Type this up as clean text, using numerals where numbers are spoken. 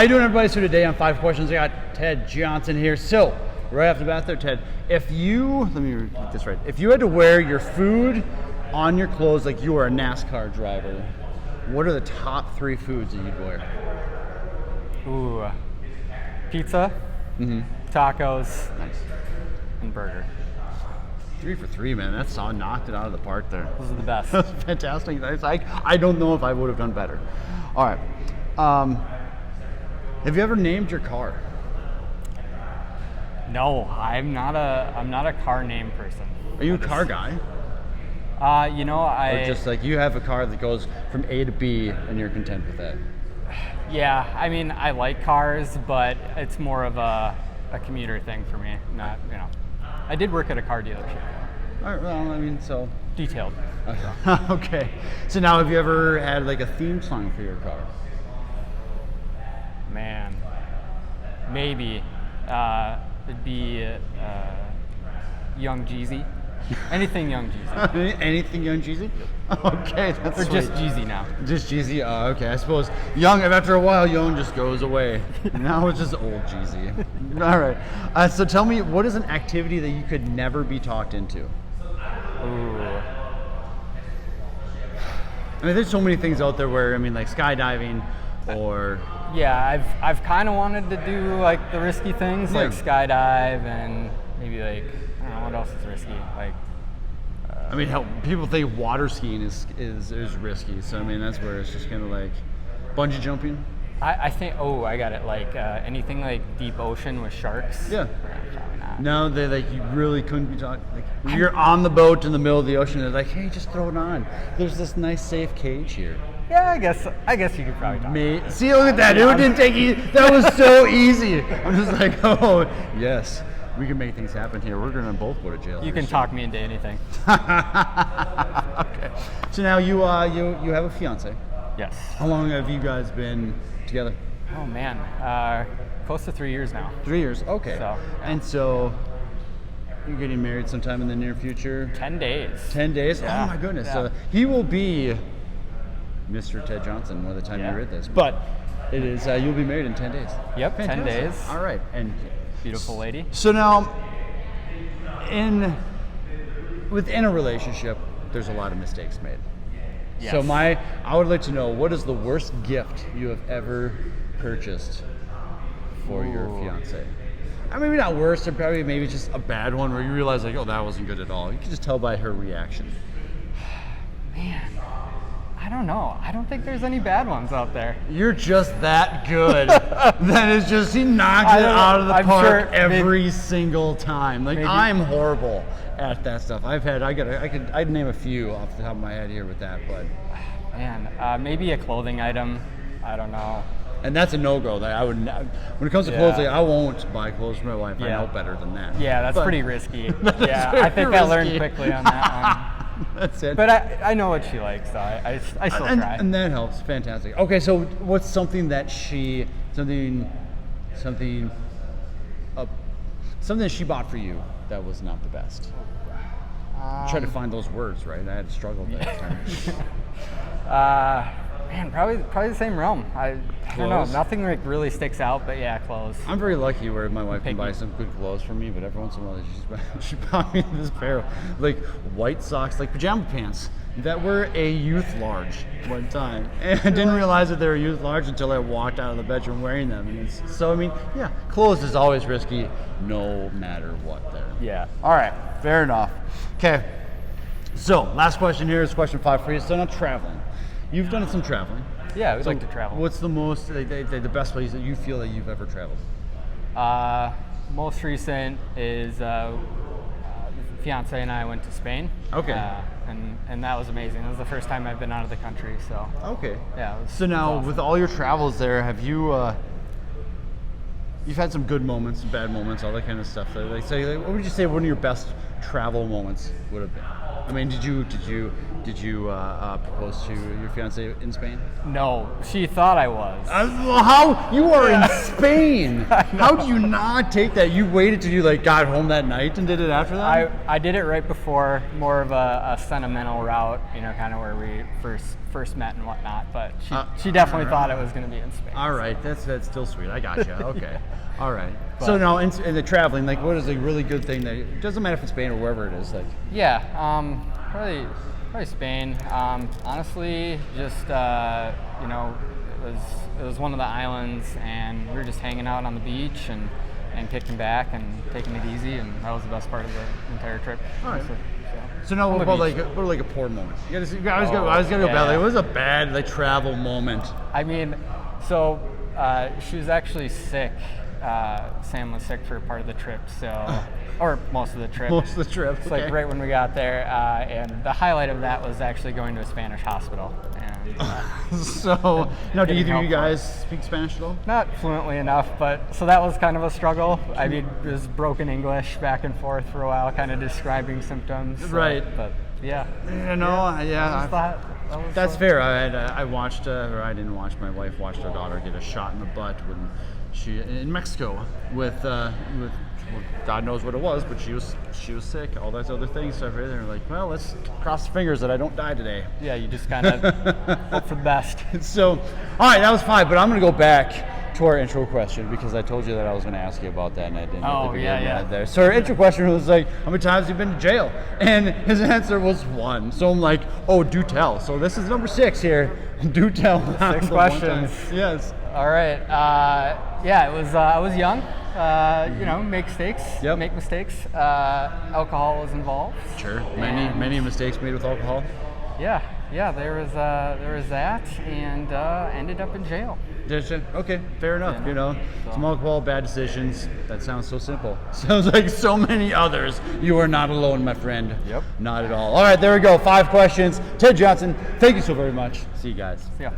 How you doing, everybody? So today on 5 Questions, I got Ted Johnson here. So, right off the bat there, Ted, let me get this right. If you had to wear your food on your clothes like you were a NASCAR driver, what are the top 3 foods that you'd wear? Ooh, pizza, tacos, Nice. and burger. 3 for 3, man. That's all knocked it out of the park there. Those are the best. That's fantastic. I don't know if I would have done better. All right. Have you ever named your car? No, I'm not a car name person. Are you a car guy? I Or just like you have a car that goes from A to B and you're content with that? yeah. I mean, I like cars, but it's more of a commuter thing for me. Not I did work at a car dealership. All right, well, I mean, so. Detailed. Okay. So now, have you ever had like a theme song for your car? Man, maybe it'd be Young Jeezy. Anything Young Jeezy. Anything Young Jeezy? Okay, that's Or sweet. just Jeezy now. Just Jeezy. Okay, I suppose Young. After a while, Young just goes away. Now it's just old Jeezy. All right. So tell me, what is an activity that you could never be talked into? Ooh. I mean, there's so many things out there where like skydiving, or Yeah, I've kind of wanted to do like the risky things, like Yeah. skydive and maybe like I don't know what else is risky. Like I mean, hell, people think water skiing is risky. So I mean, that's where it's just kind of like bungee jumping. I think I got it. Like anything like deep ocean with sharks. Yeah. Probably not. No, they you really couldn't be talking. Like, when you're on the boat in the middle of the ocean, they're like, hey, just throw it on. There's this nice safe cage here. Yeah, I guess you could probably talk. Me, see, look at that. It didn't take that was so easy. I'm just like, oh yes, we can make things happen here. We're gonna both go to jail. You can talk me into anything. Okay. So now you have a fiance. Yes. How long have you guys been together? Oh man, close to 3 years now. 3 years. Okay. So, yeah. And so you're getting married sometime in the near future. 10 days. 10 days? Yeah. Oh my goodness. Yeah. So he will be Mr. Ted Johnson by the time Yeah. you read this. But it is you'll be married in 10 days. Yep, 10 Fantastic. days. All right. And Beautiful lady. so now within a relationship, there's a lot of mistakes made. Yes. So I would like to know, what is the worst gift you have ever purchased for your Ooh. fiance? Maybe not worst, or probably maybe just a bad one where you realize like, oh, that wasn't good at all. You can just tell by her reaction. Man, I don't know. I don't think there's any bad ones out there. You're just that good. That is just, he knocks I it don't know. out of the I'm park sure every single time. Like, maybe- I'm horrible at that stuff. I'd name a few off the top of my head here with that, but. Man, maybe a clothing item. I don't know. And that's a no-go. That I would, when it comes to Yeah. clothes, like, I won't buy clothes for my wife. I Yeah. know better than that. Yeah, that's But- pretty risky. That's Yeah, very I think I learned risky. quickly on that That's it. one. But I know what she likes, so I still try. And that helps. Fantastic. Okay, so what's something that something that she bought for you that was not the best? Try to find those words, right? I had to struggle with that time. Man, probably the same realm. I don't know. Clothes? Nothing like really sticks out, but yeah, clothes. I'm very lucky where my wife can Picky. buy some good clothes for me, but every once in a while she bought me this pair of like white socks, like pajama pants that were a youth large one time. And I didn't realize that they were youth large until I walked out of the bedroom wearing them. And so, yeah, clothes is always risky no matter what there. Yeah. All right, fair enough. Okay, so last question here is question 5 for you. So now traveling. You've done some traveling. Yeah, we'd So like to travel. What's the the best place that you feel that you've ever traveled? Most recent is fiance and I went to Spain. Okay. And that was amazing. It was the first time I've been out of the country, so Okay. yeah. It was, So now, it was awesome. with all your travels there, have you you've had some good moments, some bad moments, all that kind of stuff. What would you say one of your best travel moments would have been? I mean, did you propose to your fiance in Spain? No, she thought I was. How you are in Spain? How do you not take that? You waited till you like got home that night and did it after that? I did it right before, more of a sentimental route, you know, kind of where we first met and whatnot. But she definitely thought it was going to be in Spain. All right, that's still sweet. I got you. Okay, all right. So now in the traveling, like, what is a really good thing that it doesn't matter if it's Spain or wherever it is, like? Yeah, probably Spain. Honestly, just you know, it was one of the islands, and we were just hanging out on the beach and kicking back and taking it easy, and that was the best part of the entire trip. All right. honestly. So now, On what the about beach. like a poor moment? I was gonna go bad. Like, what was a bad like travel moment? I mean, so she was actually sick. Sam was sick for part of the trip, so or most of the trip. Most of the trip. It's okay. like right when we got there, and the highlight of that was actually going to a Spanish hospital. And, So now, do Getting either of you help. guys speak Spanish at all? not fluently enough, but so that was kind of a struggle. I mean, it was broken English back and forth for a while, kind of describing symptoms. so- Right. But yeah. You know, yeah. That was That's fair. I watched, or I didn't watch. My wife watched her daughter get a shot in the butt when she in Mexico with God knows what it was, but she was sick. All those other things. So they're like, well, let's cross fingers that I don't die today. Yeah, you just kind of hope for the best. So, all right, that was fine. But I'm gonna go back to our intro question because I told you that I was gonna ask you about that, and I didn't. Oh, at the yeah, beginning yeah. of There. So our intro question was like, how many times have you been to jail? And his answer was 1. So I'm like, oh, do tell. So this is number 6 here. Do tell. 6 The one questions. time. Yes. All right. Yeah, it was. I was young. You know, make mistakes. Alcohol was involved. Sure. Many mistakes made with alcohol. Yeah. There was that, and ended up in jail. Okay, fair enough. Yeah. You know, So- some alcohol, bad decisions. That sounds so simple. Sounds like so many others. You are not alone, my friend. Yep. Not at all. All right, there we go. 5 questions. Ted Johnson, thank you so very much. See you guys. Yeah.